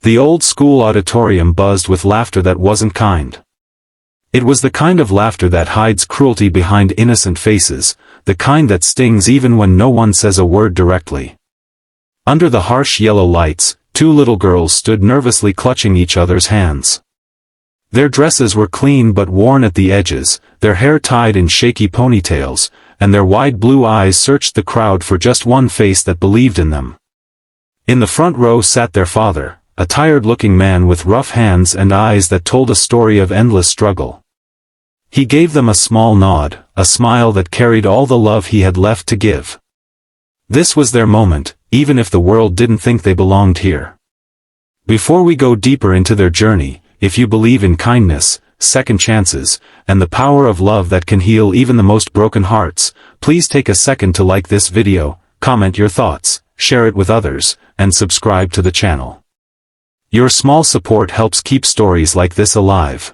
The old school auditorium buzzed with laughter that wasn't kind. It was the kind of laughter that hides cruelty behind innocent faces, the kind that stings even when no one says a word directly. Under the harsh yellow lights, two little girls stood nervously clutching each other's hands. Their dresses were clean but worn at the edges, their hair tied in shaky ponytails, and their wide blue eyes searched the crowd for just one face that believed in them. In the front row sat their father, a tired-looking man with rough hands and eyes that told a story of endless struggle. He gave them a small nod, a smile that carried all the love he had left to give. This was their moment, even if the world didn't think they belonged here. Before we go deeper into their journey, if you believe in kindness, second chances, and the power of love that can heal even the most broken hearts, please take a second to like this video, comment your thoughts, share it with others, and subscribe to the channel. Your small support helps keep stories like this alive.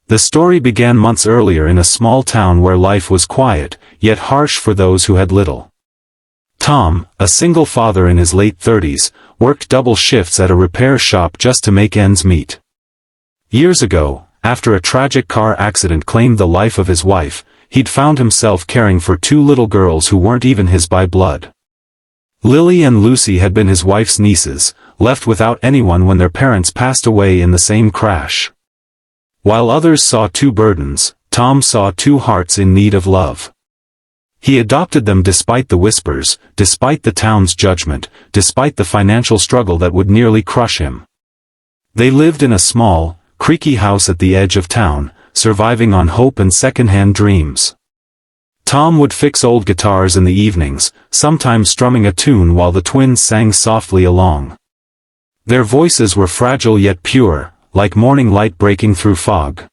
The story began months earlier in a small town where life was quiet, yet harsh for those who had little. Tom, a single father in his late 30s, worked double shifts at a repair shop just to make ends meet. Years ago, after a tragic car accident claimed the life of his wife, he'd found himself caring for two little girls who weren't even his by blood. Lily and Lucy had been his wife's nieces, left without anyone when their parents passed away in the same crash. While others saw two burdens, Tom saw two hearts in need of love. He adopted them despite the whispers, despite the town's judgment, despite the financial struggle that would nearly crush him. They lived in a small, creaky house at the edge of town, surviving on hope and second-hand dreams. Tom would fix old guitars in the evenings, sometimes strumming a tune while the twins sang softly along. Their voices were fragile yet pure, like morning light breaking through fog.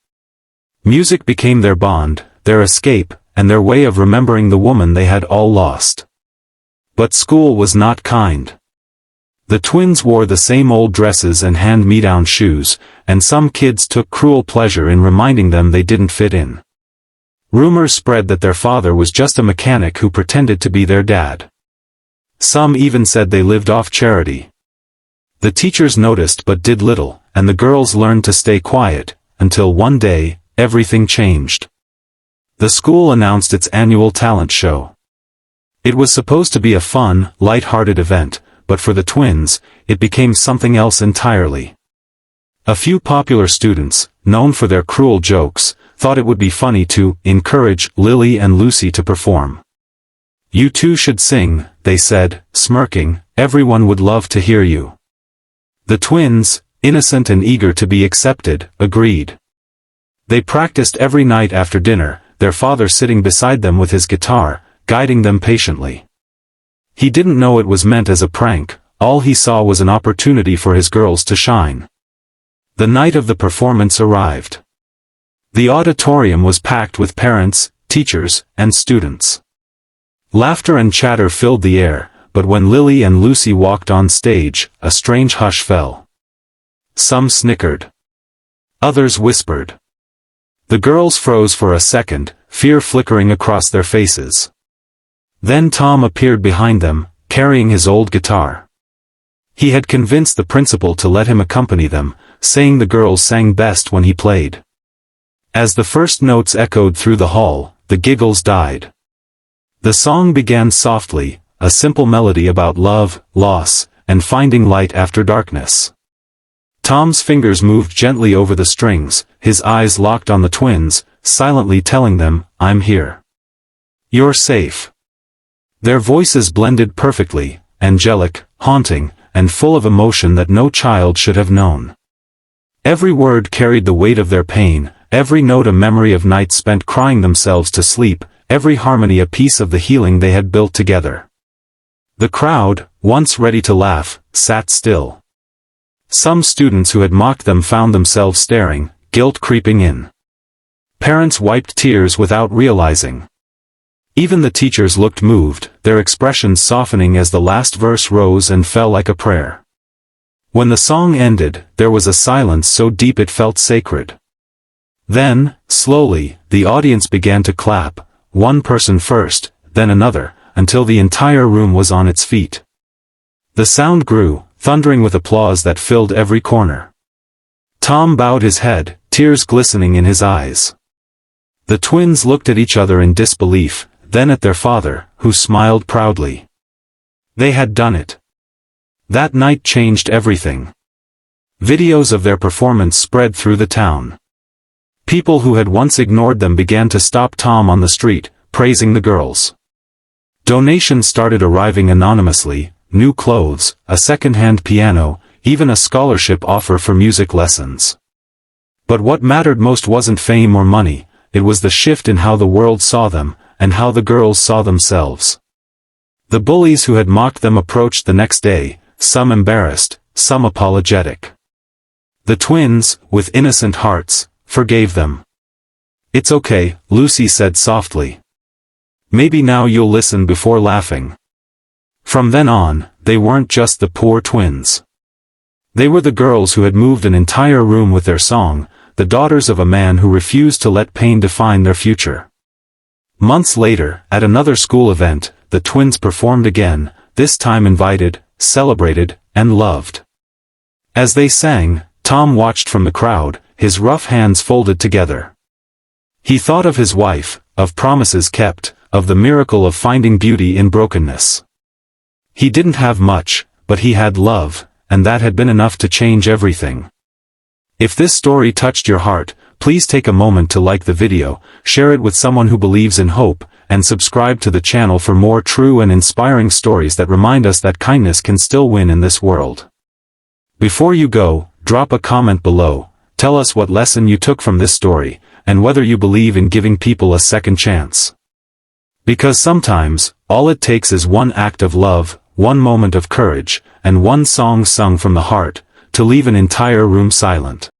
Music became their bond, their escape, and their way of remembering the woman they had all lost. But school was not kind. The twins wore the same old dresses and hand-me-down shoes, and some kids took cruel pleasure in reminding them they didn't fit in. Rumors spread that their father was just a mechanic who pretended to be their dad. Some even said they lived off charity. The teachers noticed but did little, and the girls learned to stay quiet, until one day, everything changed. The school announced its annual talent show. It was supposed to be a fun, light-hearted event, but for the twins, it became something else entirely. A few popular students, known for their cruel jokes, thought it would be funny to encourage Lily and Lucy to perform. "You two should sing," they said, smirking, "everyone would love to hear you." The twins, innocent and eager to be accepted, agreed. They practiced every night after dinner, their father sitting beside them with his guitar, guiding them patiently. He didn't know it was meant as a prank, all he saw was an opportunity for his girls to shine. The night of the performance arrived. The auditorium was packed with parents, teachers, and students. Laughter and chatter filled the air, but when Lily and Lucy walked on stage, a strange hush fell. Some snickered. Others whispered. The girls froze for a second, fear flickering across their faces. Then Tom appeared behind them, carrying his old guitar. He had convinced the principal to let him accompany them, saying the girls sang best when he played. As the first notes echoed through the hall, the giggles died. The song began softly, a simple melody about love, loss, and finding light after darkness. Tom's fingers moved gently over the strings, his eyes locked on the twins, silently telling them, "I'm here. You're safe." Their voices blended perfectly, angelic, haunting, and full of emotion that no child should have known. Every word carried the weight of their pain, every note a memory of nights spent crying themselves to sleep, every harmony a piece of the healing they had built together. The crowd, once ready to laugh, sat still. Some students who had mocked them found themselves staring, guilt creeping in. Parents wiped tears without realizing. Even the teachers looked moved, their expressions softening as the last verse rose and fell like a prayer. When the song ended, there was a silence so deep it felt sacred. Then, slowly, the audience began to clap, one person first, then another, until the entire room was on its feet. The sound grew, thundering with applause that filled every corner. Tom bowed his head, tears glistening in his eyes. The twins looked at each other in disbelief, then at their father, who smiled proudly. They had done it. That night changed everything. Videos of their performance spread through the town. People who had once ignored them began to stop Tom on the street, praising the girls. Donations started arriving anonymously, new clothes, a second-hand piano, even a scholarship offer for music lessons. But what mattered most wasn't fame or money, it was the shift in how the world saw them, and how the girls saw themselves. The bullies who had mocked them approached the next day, some embarrassed, some apologetic. The twins, with innocent hearts, forgave them. "It's okay," Lucy said softly. "Maybe now you'll listen before laughing." From then on, they weren't just the poor twins. They were the girls who had moved an entire room with their song, the daughters of a man who refused to let pain define their future. Months later, at another school event, the twins performed again, this time invited, celebrated, and loved. As they sang, Tom watched from the crowd, his rough hands folded together. He thought of his wife, of promises kept, of the miracle of finding beauty in brokenness. He didn't have much, but he had love, and that had been enough to change everything. If this story touched your heart, please take a moment to like the video, share it with someone who believes in hope, and subscribe to the channel for more true and inspiring stories that remind us that kindness can still win in this world. Before you go, drop a comment below, tell us what lesson you took from this story, and whether you believe in giving people a second chance. Because sometimes, all it takes is one act of love, one moment of courage, and one song sung from the heart, to leave an entire room silent.